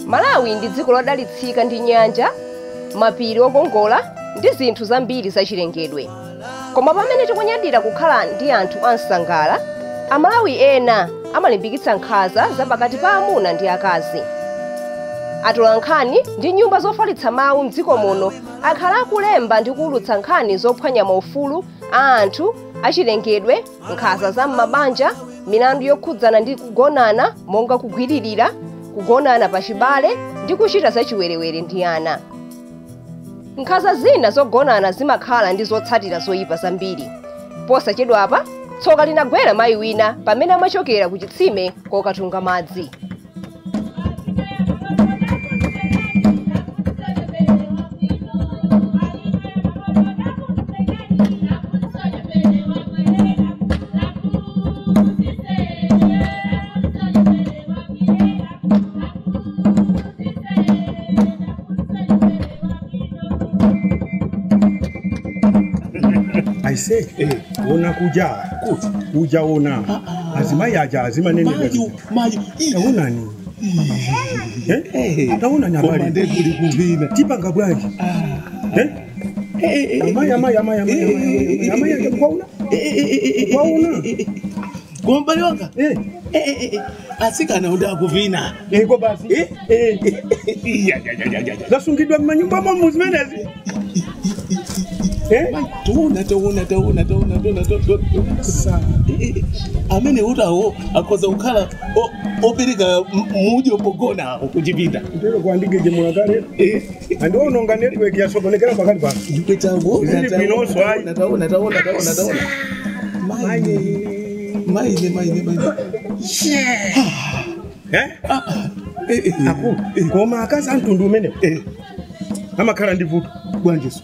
Malawi ndi dziko lodalitsika ndi nyanja, mapiri okongola ndi zinthu zambiri zachilengedwe. Koma pamene tikunyadira kukhala ndi anthu ansangala, Amalawi ena amalimbikitsa nkhanza zapakati pa amuna ndi akazi. Atolankhani ndi nyumba zofalitsa mawu m'dziko muno akhala akulemba ndi kuwulutsa nkhani zophwanya maufulu a anthu achilengedwe, nkhanza za m'mabanja, milandu yokhudzana ndi kugonana monga kugwiririra, kugonana pachibale ndi kuchita zachiwerewere ndi ana. Nkhanza zina zogonana zimakhala ndi zotsatira zoyipa zambiri. Posachedwapa, tsoka linagwera mayi wina pamene amachokera ku chitsime kokatunga madzi. I say, ona kuja ona. Azima yaja, azima nene. Taona ni. Taona ni habari. Tipa ngabwaji. Amaya kwauna. Kumbali wanga? Asika na uda kuvina. Kwa basi. Zasungidwa manyumba muzmenezi. Taona. Amene utawo akoza ukhala opirika muji opogona okujipinda. Ndero kuandike mulakale. Andono nga network ya sokonekera pakati pa. Ndipetawo. Taona. Maine. Aku, koma akaza antundu umene. Amakhala ndi vuto bwanjeso.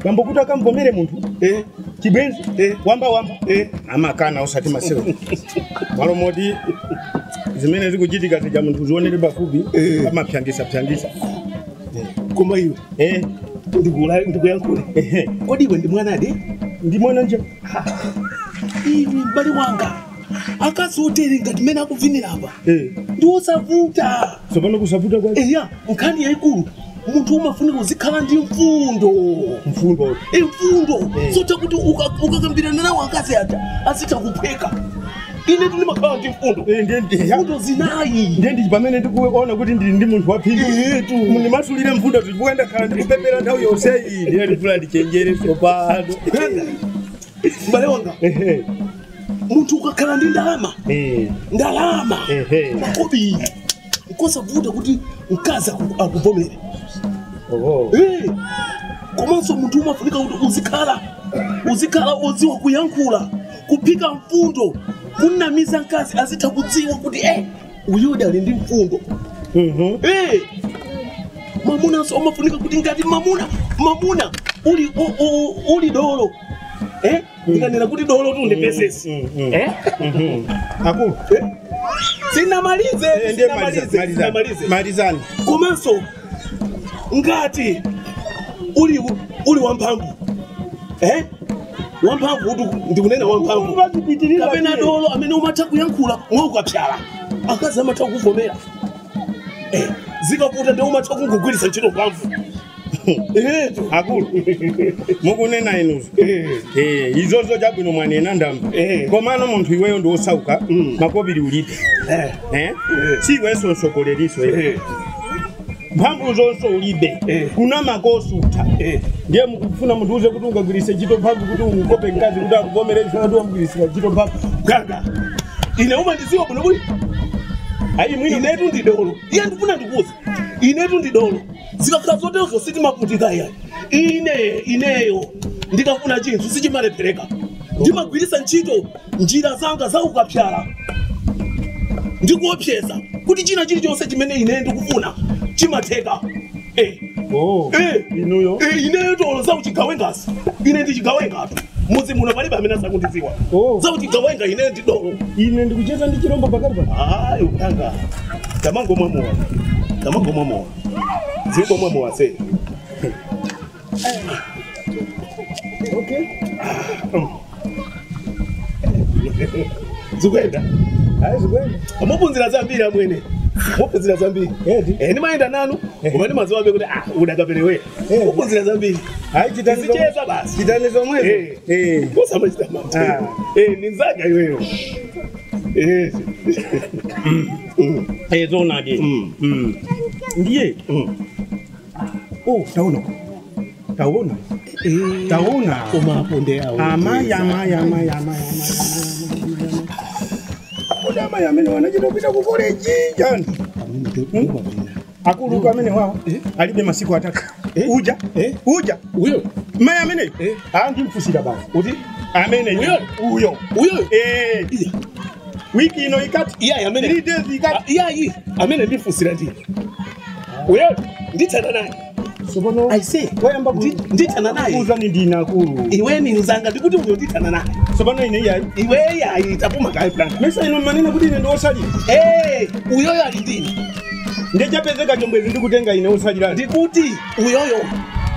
Bambokuta kamvomere muntu chibenzi wamba amakana usati masero malo modi zimene zikuchitika zija muntu zionere bafubi amapyangisa koma iyo ndikuyankhula kodi iwe ndi mwana ade ndi mwana nje iwe mbali wanga akazotere ngati mene akuvinira apa ndiwosavuta sopano kusavuta kwa nkhani yayikulu muntu umafunika uzikhala ndi mfundo sota kuti ukakambirana nawo akazi ata asita kupheka ine tuli makhala ndi mfundo zinayi ndi pamene ndikuona kuti ndili ndi munthu waphindu ndimasulire mfundo tikuenda khala ndikupepera nthawi yonse iyi ndiye ndifuna ndichenjere sopano mbale wanga muntu ukakhala ndi ndalama makobi ukosavuta kuti mkazi akuvomere komanso muntu umafunika kuti uzikhala odziwa kuyankhula kuphika mfundo kunamiza mkazi azitha kudziwa kuti uyuda ali ndi mfundo mamunanso umafunika kuti ngati mamuna uli dolo ndikanena kuti dolo tu ndipesesi akulu sinamalizani komanso ngati uli wamphamvu wamphamvu ndikunena wamphamvu kapena dolo amene umatha kuyankhula mwaukapyala akazi amatha kuvomera zikavuta ndi umatha kungugwiritsa ntchito mphamvu akulu mukunena inuzo izozo jabwino mwanena ndamba komano munthu iweyo ndi osauka makobiri ulibe siwenso nsokoleriso mphamvu zonse ulibe kuna makosuta ndiye mukufuna munthu uze kuti ungagwiritse ntchito mphamvu kuti umukope mkazi kuti akuvomereze kuti umugwiritse ntchito mphamvu gaga ine umandiziwa bwinobwino ayi mwina inetu ndi dolo iye ndifuna ndikuuza inetu ndi dolo zikakhala zotezo sitimaputika iyayi ineyo ndikafuna chinthu sichimalephereka ndimagwiritsa ntchito njira zanga zaukapyala ndikuopseza kuti china chilichonse chimene ine ndikufuna chimatheka ineyo tolo zauchigawengazi ine ndichigawengatu muzi muno palibe amene asakundidziwa zauchigawenga ine ndi dolo ine ndikucheza ndi chirombo pakati pa ukanga tamangomwamowa zingomwamowa se okay Zikwenda. Hayi zikwenda. Amupunzira zambiri amwene. Mupunzira zambiri. Ndimayenda nanu. Koma ndimaziwabe kuti udakapelewe. Mupunzira zambiri. Hayi Cheza basi. Chitanizo mwezo. Kusama chitama. Ninzaga iweyo. Zona ke. Ndiye. Oh, taona. Taona. Koma ponde yawo. Amaya. Kodama yamene wanachitopita ku college jani. Akulu amene wawo alibe masiku atatu. Uja. Uyo. Maya amene. Ndimfusira basi. Uti amene uyo. Wiki ino ikati. Iya amene. 3 days ikati. Iya. Amene ndimfusira ndi. Uyo nditana naye. Sobono. I say, wayamba nditana naye. Kuza ni ndina akulu. Iwe ni nzanga ndikuti uyo nditana naye. Sobono ine yayi. Iwe yayi tapuma kai plan. Mesa ino manena kuti ine ndo osali. Uyoyo ali ndini. Ndechapezeka chombwezi ndikutenga ine osalira. Ndikuti uyoyo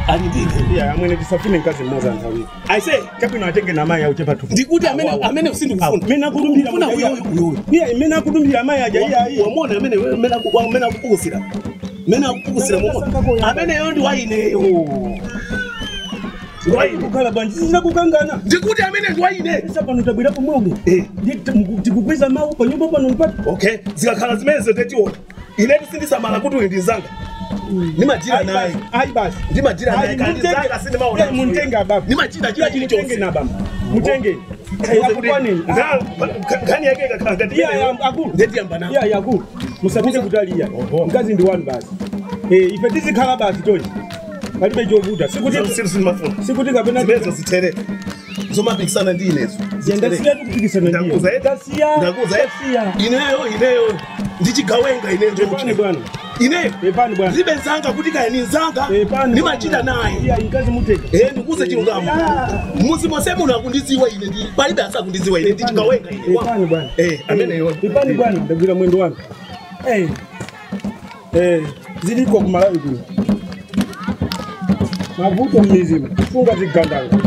ali ndini. Ya amwene tisafune nkazi mmoza nthawi. I say, kapino atenge na mai auchepa tu. Ndikuti amene usindi kufuna. Mena kudumbira uyoyo. Mena kudumbira mai aja iya. Wamona amene mena kukusira. Mena kukusira momona. Amene yo ndi waineyo. Wai kukala banji sina kukangana. Ndikuti amene ndi waine. Sasa pano tabwira ku mwogo. Ndikukweza mawu pa nyumba pano mpata. Okay, zikakhala zimene zotetiona. Ine tisindisamala kuti uyu ndinzanga. Nimajira naye. Ai basi. Ndimajira naye kandi zanga sindi maona. Muntenga baba. Nimajira chili chonse na baba. Mutenge. Kani yake kakangati. Ya akulu. Ndeti yambana. Ya akulu. Musabike kutalia. Mkazi ndi wanu basi. Ife tizikhala basi toyi. Palibe chovuta. Sikuti kapena zimezo zithere. Zomapikisana ndi inezo. Ziyendasiya kupikisana ndi. Ndakuza. Ineyo. Ndichigawenga ineyo. Pepani bwana. Ineyo. Pepani bwana. Zibe nzanga kuti kaya ni nzanga. Nimachita naye. Ya inkazi muteka. Ndikuze chilungamo. Muzi mose muno akundiziwa ine ndi. Palibe asa kundiziwa ine ndichigawenga ine. Pepani bwana. Amene yo. Pepani bwana. Ndagwira mwendo wangu. Ziliko kumalawi kuno. Mavuto mmizimu. Funga zigandanga.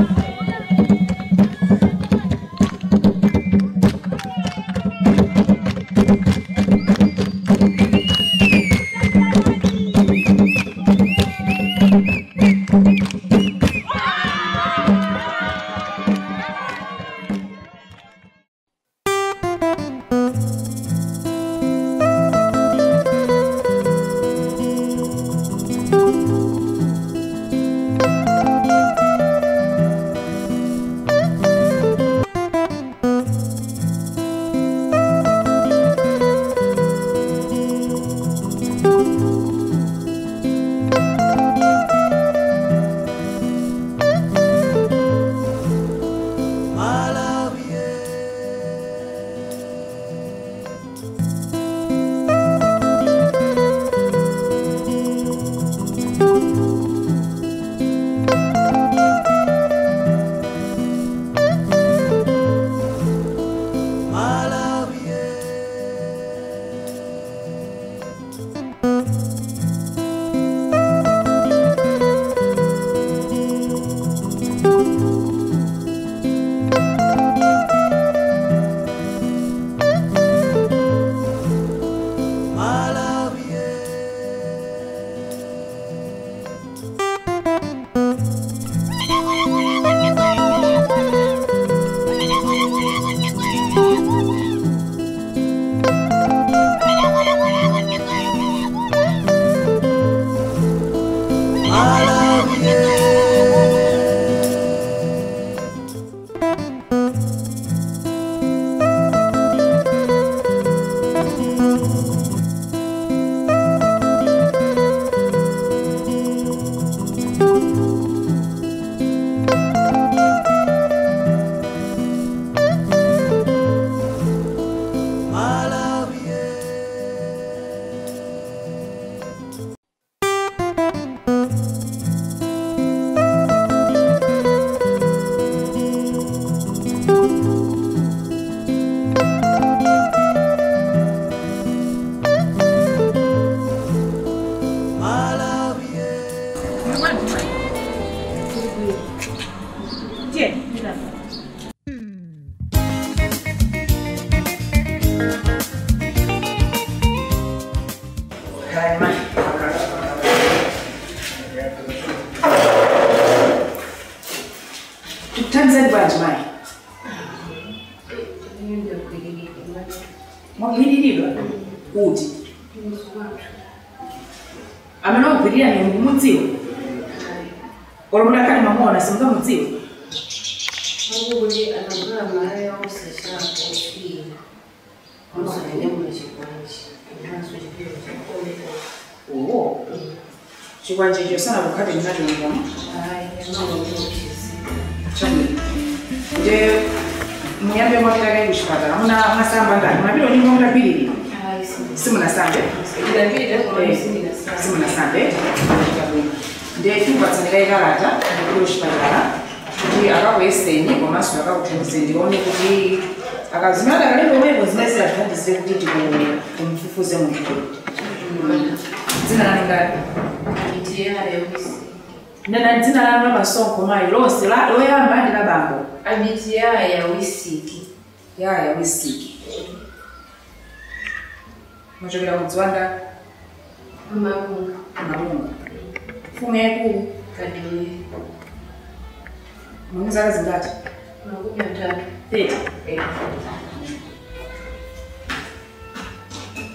Mwagwiririra kuti amene ogwirira ni mumudziwa olomuna kali mamona simukamudziwa Anguli anagula mara ya usesha ofia. Mwana nyama chikwanji. Mwanzo chipio cha oh chikwanji hicho sana bukati mnacho ngoma mama mchisi. chani nje mnyambe mwakitaka kushipata hamuna masamba ndani mnabilo nyingi mwana pili simu na sande simu na sande nde chumba tsanira ikalata kushipatala kuti akakuyesenye komanso akakuthandise ndione kuti akazimana kalembo mwepo zimene athandise kuti tikumfufuze munthu dzina lanu ngati nena dzina lanu la masonko mayi lonse loyamba ndi la bambo Abitiyaya wisiki. yaya wisiki machokera mudziwanga Mamunga. malunga mfumu yaikulu Kadili. muni zaka zingati Makumi atatu. 30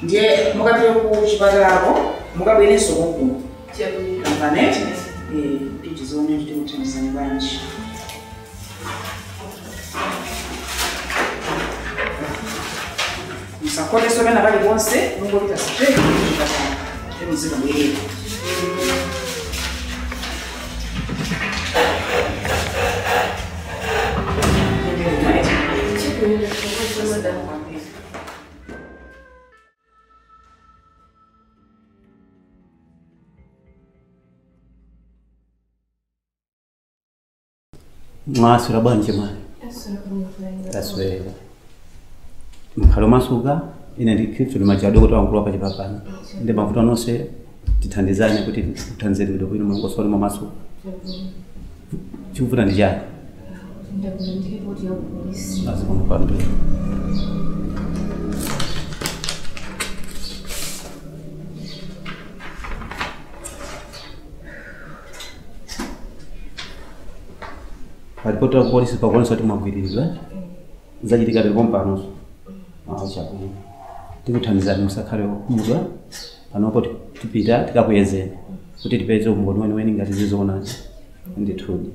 ndiye mukapita ku chipatalako mukabwerenso kokuno Chabuli. ambaneti tichizoone kuti kuthandizani bwanji musakoleso pena pali ponse mungopita straight kuchipatala temuzika bwerera Chikuile kwa madamu. Masura banje mali. Taswera. Mkhalo masuka ine ndikhifu limachado kuti wankulu apa chipapani. Ndi mavuto nonse tithandizane kuti uthanzeni kuti bwino mangosole masuka. Chikuvuta ndi chani? Azikumpando. Ripoti ya polisi pakuonesa kuti mwagwiririra zachitika ndipo mpanoso chakuno tikuthandizani musakhale kumudwa panopo tipita tikakuyezeni kuti tipeze umboni weniweni ngati zizoonani ndithudi.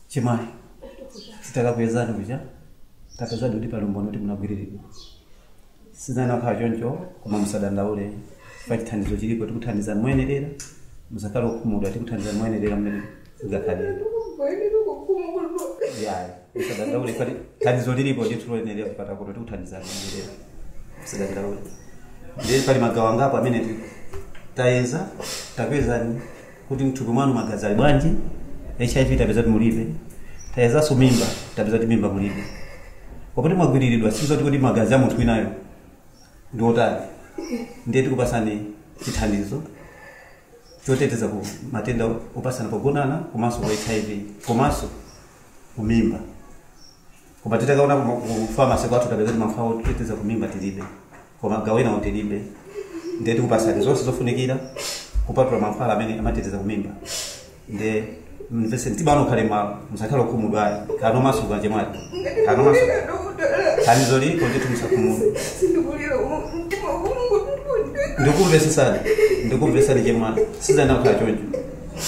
Chimai, sitaka kuyezani kuja, tapezani kuti palombono kuti munagwiririra. Sizana kachoncho koma musadandaule pachithandizo chilipo tikuthandizani moyenerera, musakhala kumudwa tikuthandizani moyenerera mmene zingakhalira. Yayi, musadandaule pati thandizo lilipo ndithuloyenerera kupata kuti tikuthandizani moyenerera. Musadandaule. Ndiye pali magawo angapo amene tayeza, tapezani kuti mthupi mwanu magazi ali bwanji. HIV tapeza mulibe. Tayeza so mimba, tapeza mimba mulibe. Popoti mwagwiriridwa sizoti kuti magazi ya munthu winayo ndi otani. Ndiye tikupasani chithandizo choteteza ku matenda opasana pogonana komanso kwa HIV komanso kumimba. Koma titakaona ku pharmacy kwathu tapeza mankhwala oteteza kumimba tilibe. Koma gawena otilibe. Ndiye tikupasani zonse zofunikira kupatula mankhwala amene amateteza kumimba. Ndiye mvese ntibano kale ma musakhala kumudwa kano masuka nje mali kano masuka thandizo liko kuti musakumudwa ndikumvesa nje mali sizana khala chonjo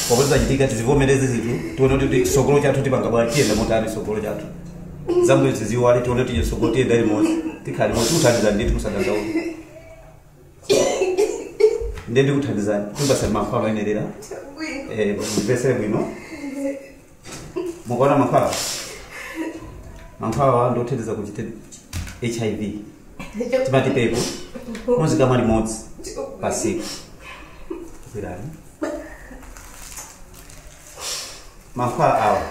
popeza chitika tizivomereze zinthu tuone kuti sokolo chathu tipanga bwana tienda motani sokolo chathu zamwe ziziwali tuone tije sokolo tienda limodzi tikhali motuthandiza ndithu musadandaula ndiye ndikuthandizani timbasani mankhwala oyenerera mupesere bwino mukaona mankhwala ndothandiza kuchite HIV timati pepo muzikamwa limodzi pasiku kwirani mankhwala awa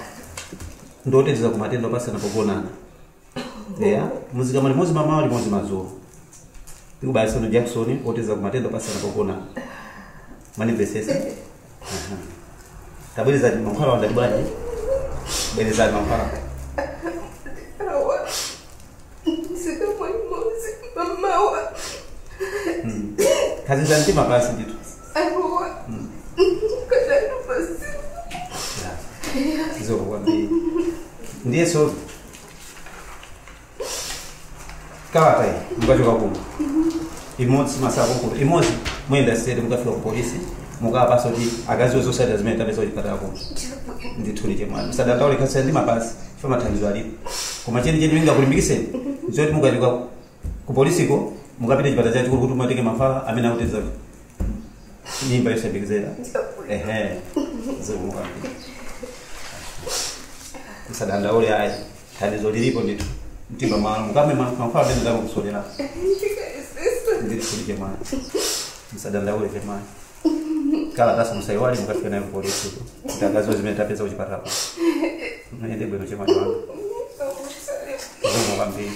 ndothandiza kumatenda opasana pogonana eya muzikamwa limodzi mamawa limodzi madzulo tikubayisano Jackson othandiza kumatenda opasana pogonana manimvesesa tabwerezani mankhwala wandati bwanji bwerezani mankhwala kazi za ntima basi nditu hizo kwa ndiye so kawata hii mkachoka kumu imodzi masako kumu imodzi mwenda sede mkafika ku polisi mukapa soti akaziwe zosada zimene tapeza uchipatala kumu ndithulike mwana msadandaule kasi ndima basi fama thandizo alipo koma cheni minga kulimbikiseni zoti mukachoka ku polisi ko mukapita chipata chacho kuti mumatenge mankhwala amene akuteza mimba yosabikizera zomuka msadandaule ayi thandizo lilipo ndithu mtima mwana mukame mankhwala amene ndakusolera ndithulike mwana msadandaule mwana kala tasa musaiwali mukafika nayo polisi kuti akaziwe zimene tapeza uchipatala mwende bwino chemwana wanga zomuka mbili